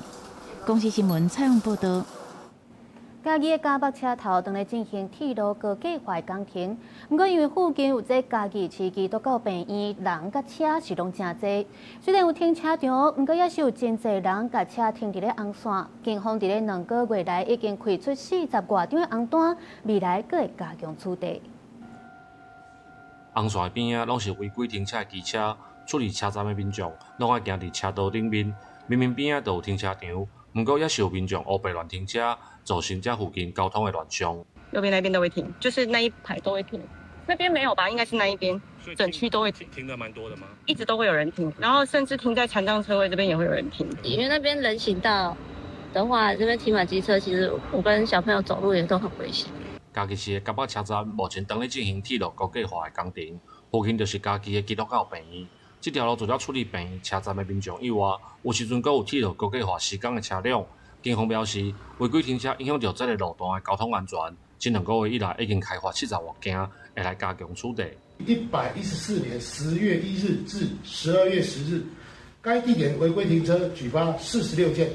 Speaker 13: 公司新闻采访报道。
Speaker 1: 嘉义的嘉北车头正在进行铁路高架化工程，不过因为附近有这嘉义市基督教病院，人甲车是拢真多。虽然有停车场，不过也是有真侪人甲车停伫咧红线。警方伫咧2个月内已经开出40外张的红单，未来阁会加强处理。
Speaker 27: 红线边啊，拢是违规停车的机车。处理车站的民众，拢爱行伫车道顶面，明明边仔就有停车场，不过也是有民众乌白乱停车，造成这附近交通的乱象。
Speaker 28: 右边那边都会停，就是那一排都会停。那边没有吧？应该是那一边，整区都会
Speaker 25: 停的蛮多的吗？
Speaker 28: 一直都会有人停，然后甚至停在残障车位这边也会有人停。
Speaker 14: 因为那边人行道的话，这边停满机车，其实我跟小朋友走路也都很危险。
Speaker 27: 嘉义市的嘉北车站目前正在进行铁路高架化的工程，附近就是嘉义的基督教病院。这条路除了处理病院车站的民众以外，有时阵阁有铁路高架化施工的车辆。警方表示，违规停车影响到这个路段的交通安全。这2个月以来，已经开发70多件，会来加强处理。
Speaker 17: 114年10月1日至12月10日，该地点违规停车举发46件，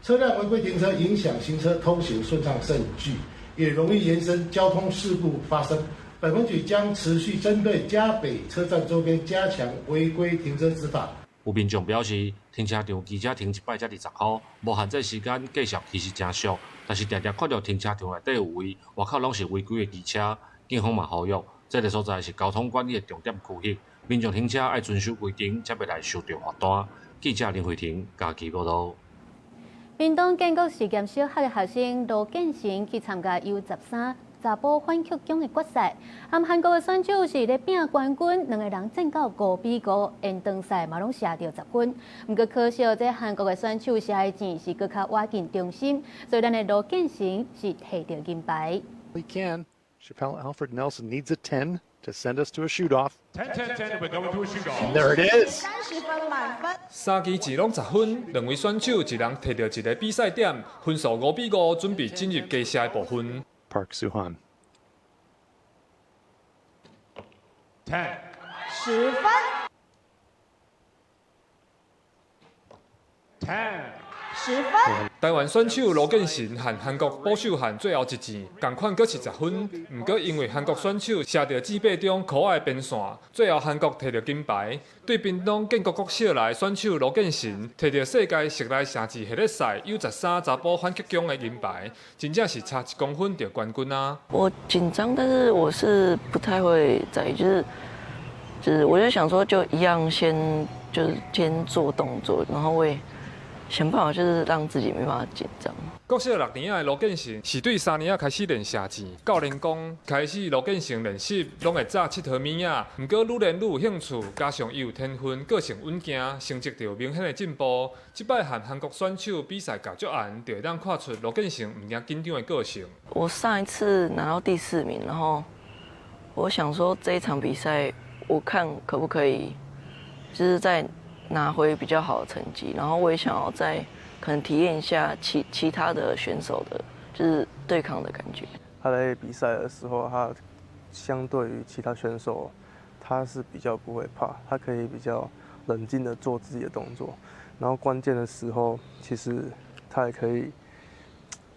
Speaker 17: 车辆违规停车影响行车通行顺畅甚巨，也容易延伸交通事故发生。本分局将持续针对嘉北车站周边加强违规停车执法。
Speaker 27: 有民众表示，停车场机车停1摆才20块，无限制时间计时其实真俗，但是常常看到停车场内底有位，外口拢是违规的机车。警方嘛呼吁，这个所在是交通管理的重点区域，民众停车要遵守规定，才袂来收到罚单。记者林慧婷嘉义报道。
Speaker 1: 屏东建国实验小学的学生罗建成去参加 U13。查甫反曲奖的决赛，和韩国的选手是咧拼冠军，2个人战到5-5，延长赛嘛拢射到10分。不过可惜，这韩国的选手射的箭是更较挖进中心，所以咱的罗建成是摕到银牌。
Speaker 29: We can
Speaker 2: Chappelle Alfred Nelson needs a 10 to send us to a shoot-off.
Speaker 3: 10-10-10, we're going to a shoot-off.
Speaker 2: And there it is.
Speaker 4: 30分满分。
Speaker 3: 三支只拢10分，两位选手一人摕到一个比赛点，分数5-5，准备进入接下来部分。
Speaker 2: Park Suhan.
Speaker 4: 10分。10分。
Speaker 3: 台湾选手罗建成和韩国保守汉最后一战，同款各是10分。不过因为韩国选手射到击背中可爱边线，最后韩国摕到金牌。对屏东建国国小来选手罗建成摕到世界室内城市系列赛 U13查甫反击奖的银牌，真正是差1公分就冠军啊！
Speaker 10: 我紧张，但是我是不太会在意，就是我就想说，就一样先做动作，然后我也想办法就是让自己没办法紧张。
Speaker 3: 国小6年的罗建成是对3年开始练射箭，教练讲开始罗建成练习拢会早7毫米啊，不过愈练愈有兴趣，加上伊有天分，个性稳健，成绩就有明显的进步。这摆和韩国选手比赛搞足暗，就会当看出罗建成唔惊紧张的个性。
Speaker 10: 我上一次拿到第4名，然后我想说这一场比赛，我看可不可以，就是再拿回比较好的成绩，然后我也想要再可能体验一下其他的选手的，就是对抗的感觉。
Speaker 18: 他在比赛的时候，他相对于其他选手，他是比较不会怕，他可以比较冷静的做自己的动作，然后关键的时候，其实他也可以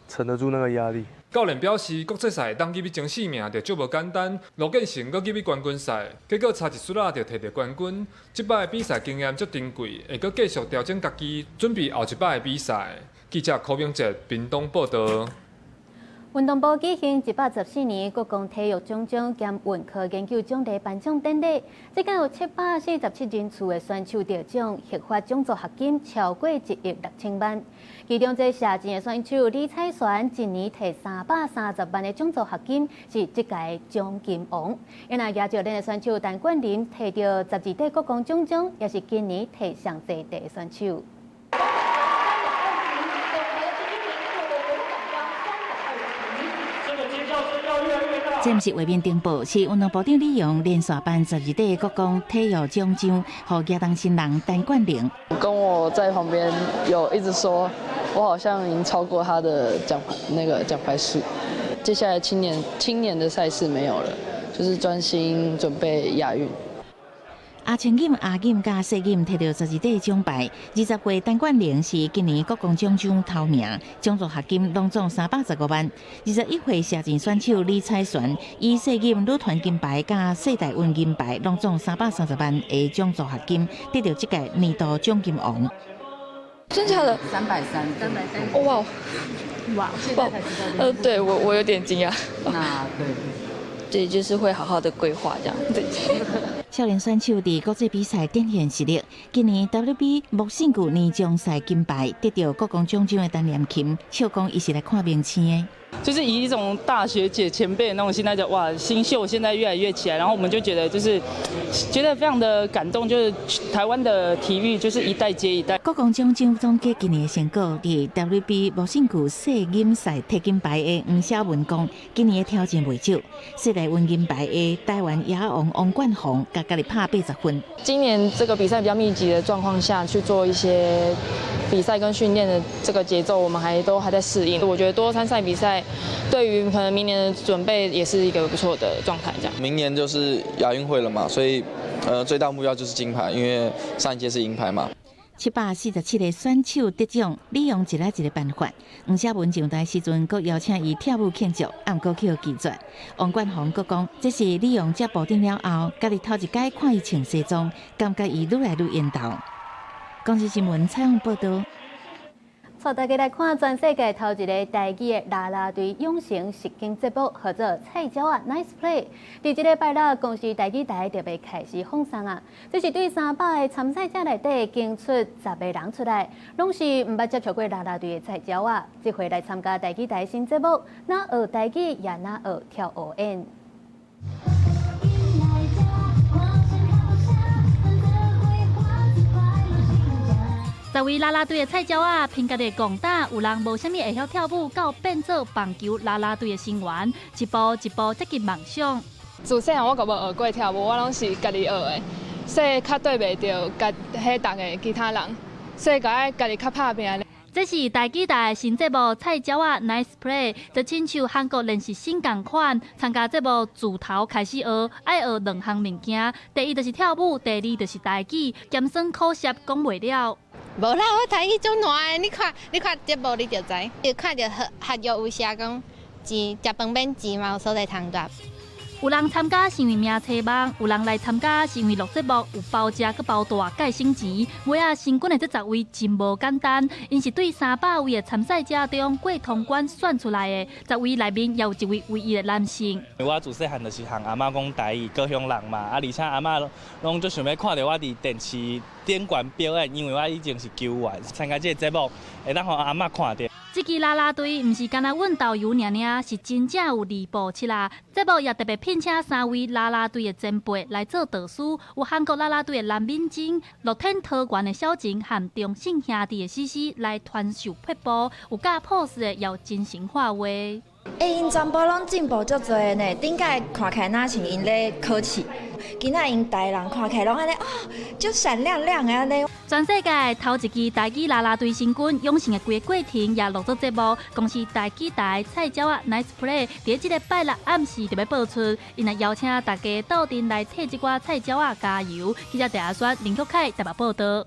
Speaker 18: 撑得住那个压力。
Speaker 3: 教练表示，国际赛当入去争4名就足无简单。罗建成搁入去冠军赛，结果差一输就摕到冠军。这摆比赛经验足珍贵，会搁继续调整家己，准备后一摆的比赛。记者柯明哲屏东报道。
Speaker 1: 运动部举行114年国共体育奖兼运科研究奖励颁奖典礼，这间有747人次的选手得奖，核发奖助合金超过1亿6千万。其中这射箭的选手李彩璇，一年摕330万的奖助合金，是这届奖金王。因那亚洲联的选手陈冠霖摕到12块国共奖章，也是今年摕上最第的选手。
Speaker 13: 这不是画面登报，是运动部长李勇连续颁12块国共体育奖章，给亚当新人陈冠霖。
Speaker 10: 跟我在旁边有一直说，我好像已经超过他的奖牌数。接下来青年的赛事没有了，就是专心准备亚运。阿青锦、阿锦加谢锦摕到12块奖牌。20岁陈冠霖是今年国共奖章头名，奖助合金拢总315万。21岁射箭选手李彩璇以世锦女团金牌加世大运银牌拢总330万的奖助合金，得到这届年度奖金王。真假的？330。哇！对我有点惊讶。那对，就是会好好的规划这样。对。少年选手伫国际比赛展现实力。今年 WB 木胜股年终赛金牌得到国共奖章的陈念琴，笑讲伊是来看明星的。
Speaker 19: 就是以一种大学姐前辈的那种心态，就哇，新秀现在越来越起来，然后我们就觉得非常的感动，就是台湾的体育就是一代接一代。
Speaker 13: 国共奖章总结今年的成果，伫 WB 木胜股世锦赛摕金牌的黄小文讲，今年的挑战未少。世大运银牌的台湾亚王王冠宏，家己拍80分。
Speaker 10: 今年这个比赛比较密集的状况下去做一些比赛跟训练的这个节奏，我们都还在适应。我觉得多参赛比赛，对于可能明年的准备也是一个不错的状态。这样，
Speaker 20: 明年就是亚运会了嘛，所以最大目标就是金牌，因为上一届是银牌嘛。
Speaker 13: 747个选手得奖，利用一个一个办法。黄小文上台时阵，佮邀请伊跳舞庆祝，暗过去拒绝。王冠宏佮讲，这是利用接部顶了后，家己头一摆看伊穿西装，感觉伊愈来愈缘投。公司新闻采访报道。
Speaker 1: 带大家来看全世界头一个台语的啦啦队养成实境节目，叫做《菜鸟啊 Nice Play》。伫这个拜六，公司台语台就要开始放送啊！这是对300个参赛者内底竞出10个人出来，拢是毋捌接触过啦啦队的菜鸟啊。这回来参加台语台新节目，哪学台语也哪学跳舞演。
Speaker 5: 10位啦啦队的菜鸟啊，凭家己狂打，有人无啥物会晓跳舞，到变做棒球啦啦队的成员，一步一步接近梦想。
Speaker 7: 自细汉我就无学过跳舞，我拢是家己学的，所以较对袂着甲迄逐个其他人，所以家己较拍拼。
Speaker 5: 这是台记台新节目《菜鸟啊 Nice Play》，就亲像韩国练习新共款，参加节目自头开始学，爱学2项物件，第一就是跳舞，第二就是台语，咸酸苦涩讲袂了。
Speaker 8: 无啦，我台语足烂的，你看节目你就知，就看到学业有写讲钱食饭免钱嘛，有所在通达。
Speaker 5: 有人参加是因为名册梦，有人来参加是因为录节目有包食佮包大，介省钱。尾啊，成军的这10位真无简单，因是对300位的参赛者中过通关选出来的，10位内面也有1位唯一的男性。
Speaker 9: 我自细汉就是向阿嬷讲台语，高雄人嘛，而且阿嬷拢就想要看到我伫电视顶悬表演，因为我以前是球员，参加这个节目会当互阿嬷看到。
Speaker 5: 这支啦啦队唔是干那阮导游尔尔，是真正有2部7啦。节目也特别聘请3位啦啦队的前辈来做导师，有韩国啦啦队的蓝敏晶、乐天桃园的小晴和中信兄弟的诗诗来传授撇步，有教 pose 的要真心话话。
Speaker 12: 因全部拢进步足多的呢，顶届看起来哪像因咧考试，今仔因台人看起来拢安尼哦，就闪亮亮的安尼。
Speaker 5: 全世界头一支台语啦啦队成军养成的规个过程也录做节目，公司台记台菜鸟啊 Nice Play， 伫即个拜六暗时就要播出，因来邀请大家斗阵来替即寡菜鸟啊加油。记者陈阿轩、林旭凯台北报道。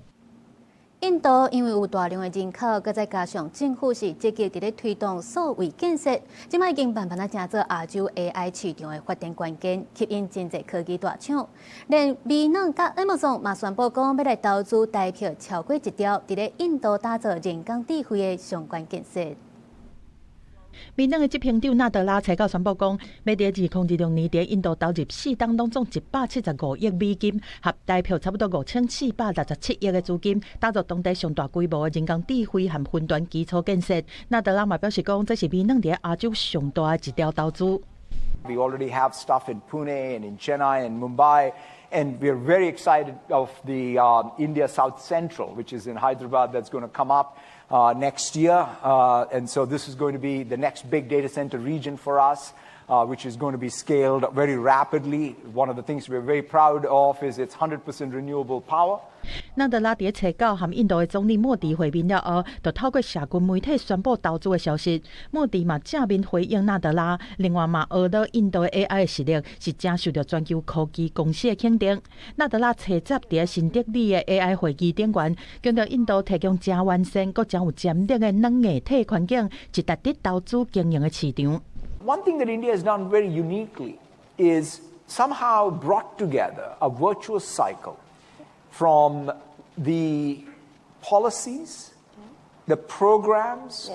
Speaker 1: 印度因为有大量的人口，佮再加上政府是积极伫咧推动数位建设，即摆已经慢慢啊成做亚洲 AI 市场的发展关键，吸引真侪科技大厂。连微软佮 Amazon 嘛宣布讲要来投资大票超过1兆，伫咧印度打造人工智慧的相关建设。
Speaker 21: 微软的执行长纳德拉采购宣布讲，要伫2026年伫印度投入4档当中175亿美金，合大票差不多5467亿的资金，打造当地上大规模的人工智慧和云端基础建设。纳德拉嘛表示讲，这是微软伫亚洲上大的一条投资。
Speaker 22: We already have stuff in Pune and in Chennai and Mumbai, and we're very excited of the India South Central, which is in Hyderabad, that's going to come up next year. And so this is going to be the next big data center region for us, which is going to be scaled very rapidly. One of the things we're very proud of is its 100% renewable power.
Speaker 21: 纳德拉伫采购和印度的总理莫迪会面了后，就透过社群媒体宣布投资的消息。莫迪嘛正面回应纳德拉，另外嘛学到印度的 AI 的实力是真受到全球科技公司的肯定。纳德拉采集伫新德里的 AI 会议顶悬，强调印度提供真完善、佮真有潜力的软硬体环境，是值得投资经营的市场。
Speaker 22: One thing that India has done very uniquely is somehow brought together a virtuous cycle from the policies, the programs,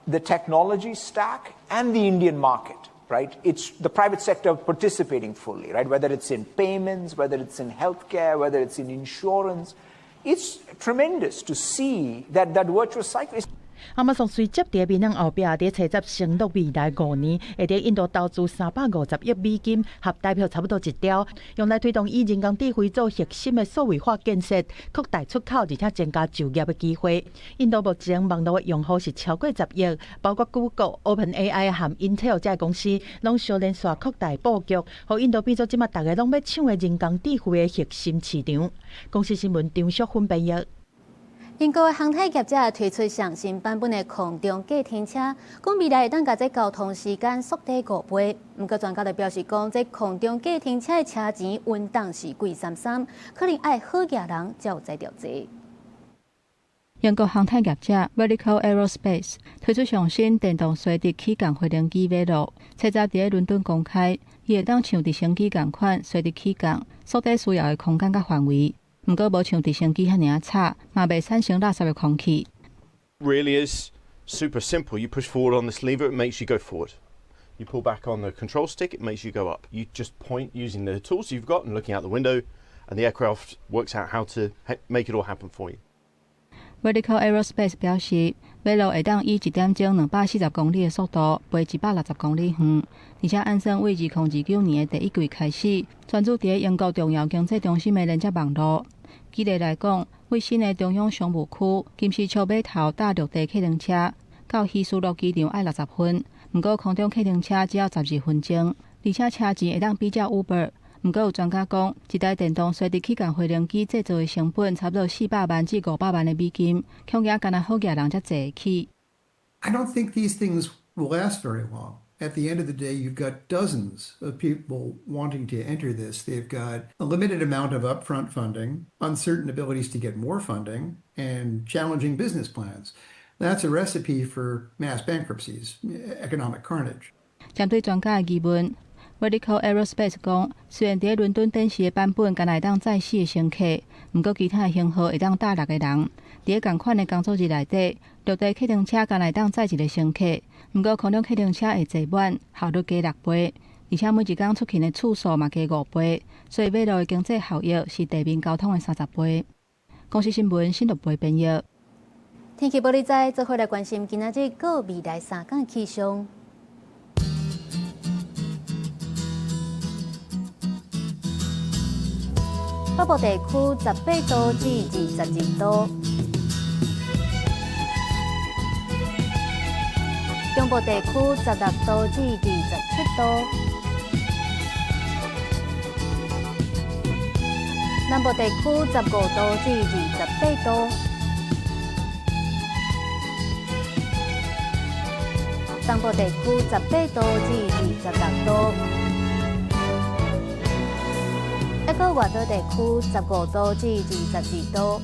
Speaker 22: the technology stack, and the Indian market, right? It's the private sector participating fully, right? Whether it's in payments, whether it's in healthcare, whether it's in insurance. It's tremendous to see that virtuous cycle is.
Speaker 21: Amazon 随接伫微软后壁，伫采集承诺未来5年会伫印度投资350亿美金，合大票差不多1兆，用来推动以人工智慧做核心的数位化建设，扩大出口，而且增加就业的机会。印度目前网络的用户是超过10亿，包括 Google、OpenAI 和 Intel 这公司，拢小连续扩大布局，互印度变做即马大家拢要抢的人工智慧的核心市场。公司新闻张淑芬编译。
Speaker 1: 英国的航太业者推出上新版本的空中计程车，讲未来会当甲这交通时间缩短5倍。不过专家就表示讲，这空中计程车的车钱稳当是贵33，可能爱好业人才有才调坐。
Speaker 23: 英国航太业者 Vertical Aerospace 推出上新电动垂直起降飞行机 Velo， 车早伫伦敦公开，伊会当像直升机共款垂直起降，缩短需要的空间甲范围。不过无像直升机遐尔差，嘛袂产生垃圾的空气。
Speaker 24: Really is super simple. You push forward on this lever, it makes you go forward. You pull back on the control stick, it makes you go up. You just point using the tools you've got and looking out the window, and the aircraft works out how to make it all happen for you.
Speaker 23: Vertical Aerospace 表示 ，Velo 会当以1点钟240公里的速度飞160公里远，而且按算为2029年的第1季开始，专注伫英国重要经济中心的连接网络。举例来讲，为新的中央商务区，金丝桥码头搭陆地客运车到希斯路机场要60分，不过空中客运车只要12分钟，而且车钱会当比较 Uber。不过有专家讲，一台电动随地起降回零机制造的成本差不多400万至500万的美金，恐惊干那好业人才坐得起。
Speaker 6: I don't think these things will last very long. At the end of the day, you've got dozens of people wanting to enter this. They've got a limited amount of upfront funding, uncertain abilities to get more funding, and challenging business plans. That's a recipe for mass bankruptcies, economic carnage.
Speaker 23: 针对专家的疑问 ，Vertical Aerospace 讲，虽然伫伦敦电视的版本敢会当载4个乘客，不过其他的型号会当搭6个人。伫同款的工作日内底，陆地客运车敢会当载1个乘客，不过空中客运车会坐满，效率加6倍，而且每一天出勤的次数嘛加5倍，所以马路的经济效益是地面交通的30倍。公司新闻新竹杯编译。
Speaker 1: 天气玻璃仔做伙来关心今仔日个未来3天的气象。北部地区18度至22度，中部地区16度至27度，南部地区15度至28度，东部地区18度至26度。一个外岛地区15度至22度。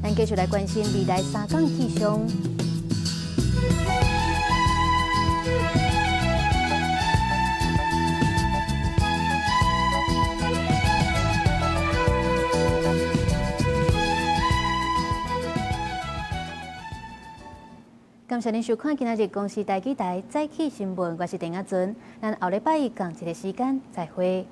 Speaker 1: 咱继续来关心未来3天气象。感谢您收看今日公视台记台早起新闻，我是丁雅俊，咱后礼拜一同一个时间再会。